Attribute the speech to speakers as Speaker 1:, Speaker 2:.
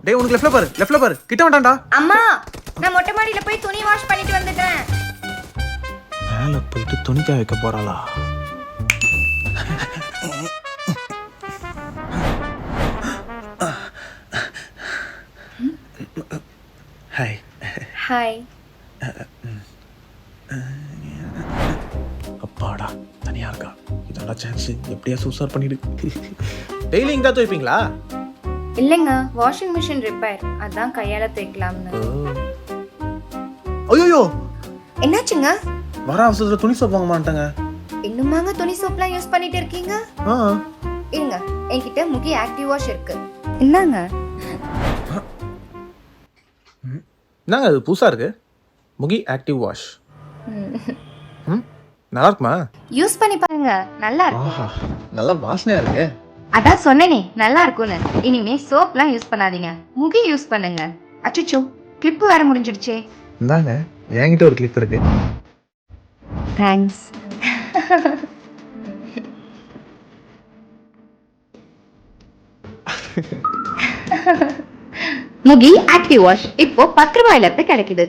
Speaker 1: டேய் உனக்கு லெஃப்ட்ல பாரு கிட்ட வேண்டாம்டா.
Speaker 2: அம்மா நான் மொட்டை மாடியில போய் துணி வாஷ் பண்ணிட்டு வந்துட்டேன்.
Speaker 1: மேல போயிட்டு துணி காய வைக்க போறாளா? ஹாய்.
Speaker 2: ஹாய்.
Speaker 1: அப்பாடா தனியா இருக்கா. இதோட சான்ஸ் எப்படியா சூசர் பண்ணிடு. டெய்லி இங்க தான் துவைப்பீங்களா?
Speaker 2: இல்லைங்க, வாஷிங் மிஷின் ரிப்பேர், அதான் கையால துவைக்கலாம்னு.
Speaker 1: ஐயோ
Speaker 2: என்னாச்சுங்க?
Speaker 1: வர அவசரத்துல துணி சோப் வாங்க மாட்டாங்க.
Speaker 2: இன்னுமாங்க துணி சோப்லாம் யூஸ் பண்ணிட்டு இருக்கீங்க? இருங்க, என்கிட்ட முகி ஆக்டிவ் வாஷ் இருக்கு. என்னங்க
Speaker 1: என்னங்க அது புதுசா இருக்கு? Mukhi active wash. நல்லா இருக்குமா?
Speaker 2: யூஸ் பண்ணி பாருங்க, நல்லா இருக்கு.
Speaker 1: ஆஹா நல்ல வாசனையா இருக்கு.
Speaker 2: அதான் சொன்னேனே நல்லா இருக்கும்னு. இனிமே சோப்லாம் யூஸ் பண்ணாதீங்க, முகி யூஸ் பண்ணுங்க. அச்சச்சோ, கிளிப் வேற முடிஞ்சிடுச்சே.
Speaker 1: இந்தாங்க என்கிட்ட ஒரு கிளிப் இருக்கு.
Speaker 2: தேங்க்ஸ். முகி ஆக்டிவ் வாஷ் இப்போ 10 ரூபாயில கிடைக்குது.